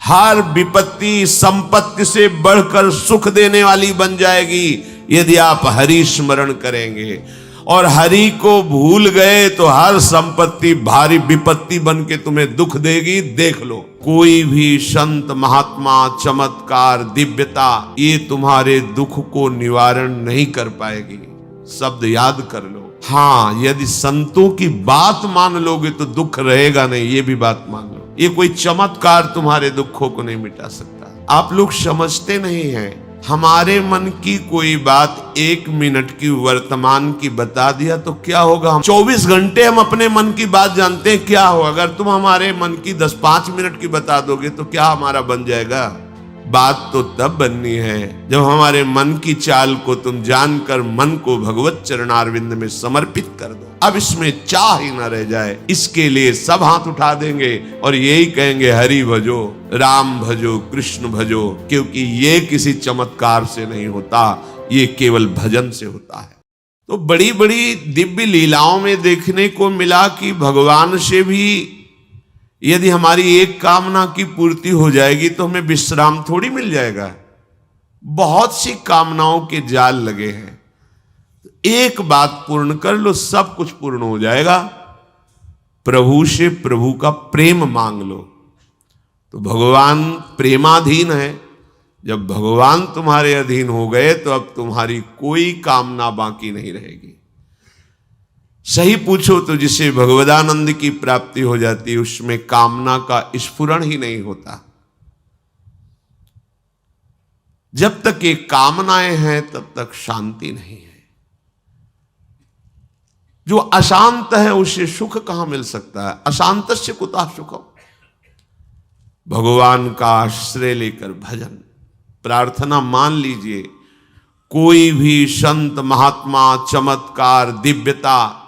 हर विपत्ति संपत्ति से बढ़कर सुख देने वाली बन जाएगी यदि आप हरि स्मरण करेंगे। और हरि को भूल गए तो हर संपत्ति भारी विपत्ति बन के तुम्हें दुख देगी। देख लो, कोई भी संत महात्मा चमत्कार दिव्यता ये तुम्हारे दुख को निवारण नहीं कर पाएगी। शब्द याद कर लो। हाँ, यदि संतों की बात मान लोगे तो दुख रहेगा नहीं, ये भी बात मान लो। ये कोई चमत्कार तुम्हारे दुखों को नहीं मिटा सकता। आप लोग समझते नहीं हैं, हमारे मन की कोई बात 1 मिनट की वर्तमान की बता दिया तो क्या होगा। 24 घंटे हम अपने मन की बात जानते हैं क्या होगा। अगर तुम हमारे मन की 10-5 मिनट की बता दोगे तो क्या हमारा बन जाएगा। बात तो तब बननी है जब हमारे मन की चाल को तुम जानकर मन को भगवत चरणारविंद में समर्पित कर दो। अब इसमें चाह ही न रह जाए, इसके लिए सब हाथ उठा देंगे और यही कहेंगे हरि भजो, राम भजो, कृष्ण भजो, क्योंकि ये किसी चमत्कार से नहीं होता, ये केवल भजन से होता है। तो बड़ी बड़ी दिव्य लीलाओं में देखने को मिला कि भगवान से भी यदि हमारी एक कामना की पूर्ति हो जाएगी तो हमें विश्राम थोड़ी मिल जाएगा। बहुत सी कामनाओं के जाल लगे हैं, एक बात पूर्ण कर लो, सब कुछ पूर्ण हो जाएगा। प्रभु से प्रभु का प्रेम मांग लो। तो भगवान प्रेमाधीन है। जब भगवान तुम्हारे अधीन हो गए तो अब तुम्हारी कोई कामना बाकी नहीं रहेगी। सही पूछो तो जिसे भगवदानंद की प्राप्ति हो जाती है उसमें कामना का स्फुरण ही नहीं होता। जब तक ये कामनाएं हैं तब तक शांति नहीं है। जो अशांत है उसे सुख कहां मिल सकता है। अशांतस्य कुतः सुखम। भगवान का आश्रय लेकर भजन प्रार्थना मान लीजिए। कोई भी संत महात्मा चमत्कार दिव्यता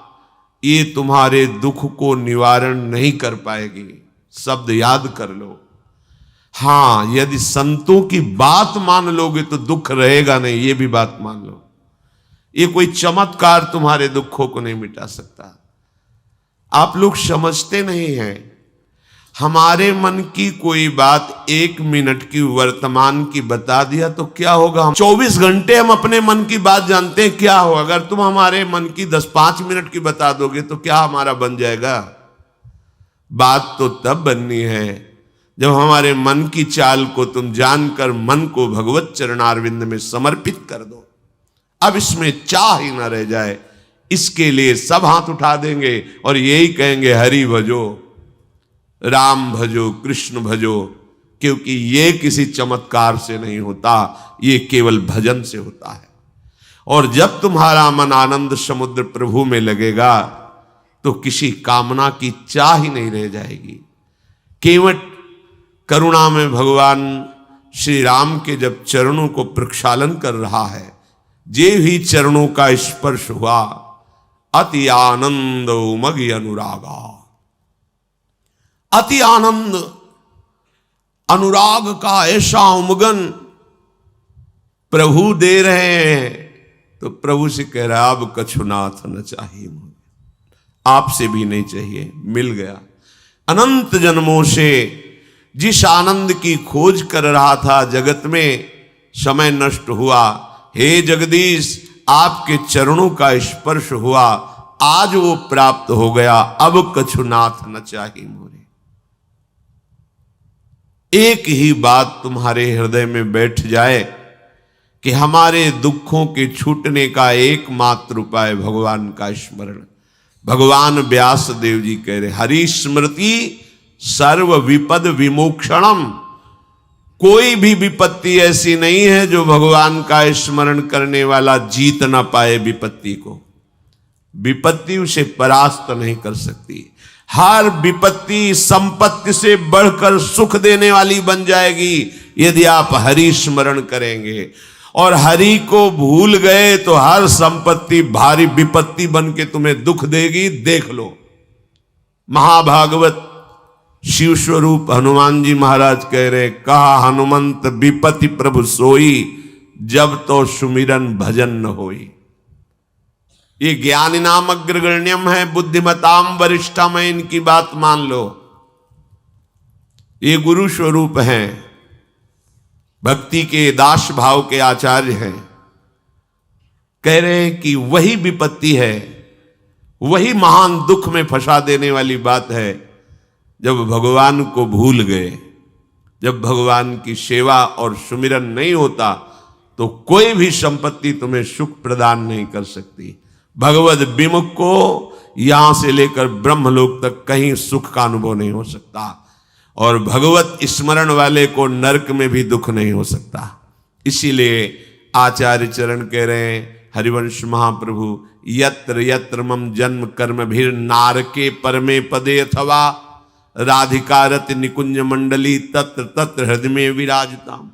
ये तुम्हारे दुख को निवारण नहीं कर पाएगी। शब्द याद कर लो। हाँ, यदि संतों की बात मान लोगे तो दुख रहेगा नहीं, ये भी बात मान लो। ये कोई चमत्कार तुम्हारे दुखों को नहीं मिटा सकता। आप लोग समझते नहीं हैं, हमारे मन की कोई बात 1 मिनट की वर्तमान की बता दिया तो क्या होगा। 24 घंटे हम अपने मन की बात जानते हैं क्या होगा। अगर तुम हमारे मन की 10-5 मिनट की बता दोगे तो क्या हमारा बन जाएगा। बात तो तब बननी है जब हमारे मन की चाल को तुम जानकर मन को भगवत चरणारविंद में समर्पित कर दो। अब इसमें चाह ही ना रह जाए, इसके लिए सब हाथ उठा देंगे और यही कहेंगे हरि भजो, राम भजो, कृष्ण भजो, क्योंकि ये किसी चमत्कार से नहीं होता, ये केवल भजन से होता है। और जब तुम्हारा मन आनंद समुद्र प्रभु में लगेगा तो किसी कामना की चाह ही नहीं रह जाएगी। केवट करुणा में भगवान श्री राम के जब चरणों को प्रक्षालन कर रहा है, जे ही चरणों का स्पर्श हुआ, अति आनंद उमगी अनुरागा। अति आनंद अनुराग का ऐसा उमगन प्रभु दे रहे हैं तो प्रभु से कह रहा अब कछुनाथ न चाहिए मुझे, आपसे भी नहीं चाहिए, मिल गया। अनंत जन्मों से जिस आनंद की खोज कर रहा था जगत में, समय नष्ट हुआ। हे जगदीश, आपके चरणों का स्पर्श हुआ, आज वो प्राप्त हो गया, अब कछुनाथ न चाहिए मोरे। एक ही बात तुम्हारे हृदय में बैठ जाए कि हमारे दुखों के छूटने का एकमात्र उपाय भगवान का स्मरण। भगवान व्यास देव जी कह रहे हरि स्मृति सर्व विपद विमोक्षणम। कोई भी विपत्ति ऐसी नहीं है जो भगवान का स्मरण करने वाला जीत ना पाए विपत्ति को। विपत्ति उसे परास्त नहीं कर सकती। हर विपत्ति संपत्ति से बढ़कर सुख देने वाली बन जाएगी यदि आप हरि स्मरण करेंगे। और हरि को भूल गए तो हर संपत्ति भारी विपत्ति बन के तुम्हें दुख देगी। देख लो, महाभागवत शिव स्वरूप हनुमान जी महाराज कह रहे, कहा हनुमंत विपत्ति प्रभु सोई, जब तो सुमिरन भजन न होई। ये ज्ञानी नाम अग्रगण्यम है, बुद्धिमताम वरिष्ठम है, इनकी बात मान लो। ये गुरु स्वरूप हैं, भक्ति के दास भाव के आचार्य हैं। कह रहे हैं कि वही विपत्ति है, वही महान दुख में फंसा देने वाली बात है जब भगवान को भूल गए। जब भगवान की सेवा और सुमिरन नहीं होता तो कोई भी संपत्ति तुम्हें सुख प्रदान नहीं कर सकती। भगवद विमुख को यहां से लेकर ब्रह्मलोक तक कहीं सुख का अनुभव नहीं हो सकता, और भगवत स्मरण वाले को नरक में भी दुख नहीं हो सकता। इसीलिए आचार्य चरण कह रहे हैं, हरिवंश महाप्रभु, यत्र यत्र मम जन्म कर्म भीर नारके परमे पदे अथवा राधिकारत निकुंज मंडली तत्र तत्र हृदय में विराजताम।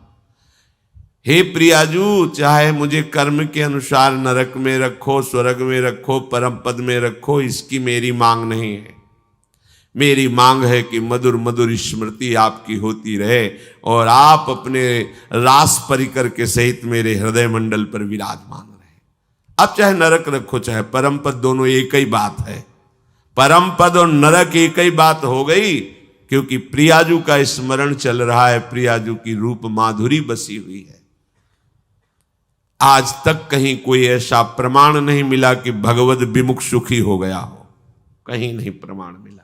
हे प्रियाजू, चाहे मुझे कर्म के अनुसार नरक में रखो, स्वर्ग में रखो, परम पद में रखो, इसकी मेरी मांग नहीं है। मेरी मांग है कि मधुर मधुर स्मृति आपकी होती रहे और आप अपने रास परिकर के सहित मेरे हृदय मंडल पर विराजमान रहे। अब चाहे नरक रखो चाहे परम पद, दोनों एक ही बात है। परम पद और नरक एक ही बात हो गई, क्योंकि प्रियाजू का स्मरण चल रहा है, प्रियाजू की रूप माधुरी बसी हुई है। आज तक कहीं कोई ऐसा प्रमाण नहीं मिला कि भगवद विमुख सुखी हो गया हो, कहीं नहीं प्रमाण मिला।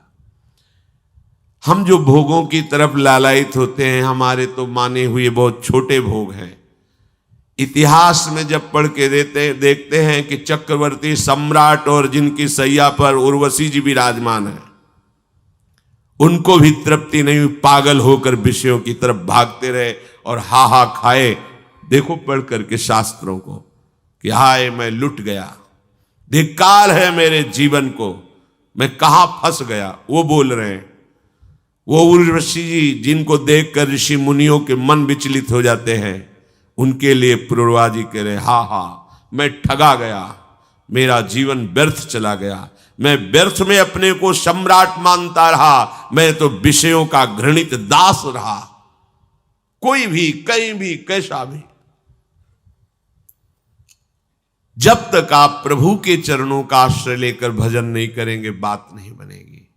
हम जो भोगों की तरफ लालायित होते हैं, हमारे तो माने हुए बहुत छोटे भोग हैं। इतिहास में जब पढ़ के देखते हैं कि चक्रवर्ती सम्राट और जिनकी सैया पर उर्वशी जी विराजमान है, उनको भी तृप्ति नहीं हुई, पागल होकर विषयों की तरफ भागते रहे और हा हा खाए। देखो पढ़ करके शास्त्रों को कि हाय मैं लुट गया, धिक्कार है मेरे जीवन को, मैं कहां फंस गया। वो बोल रहे हैं, वो उर्वशी जी जिनको देखकर ऋषि मुनियों के मन विचलित हो जाते हैं, उनके लिए पूर्वा जी कह रहे, हा हा मैं ठगा गया, मेरा जीवन व्यर्थ चला गया, मैं व्यर्थ में अपने को सम्राट मानता रहा, मैं तो विषयों का घृणित दास रहा। कोई भी कहीं भी कैसा भी, जब तक आप प्रभु के चरणों का आश्रय लेकर भजन नहीं करेंगे बात नहीं बनेगी।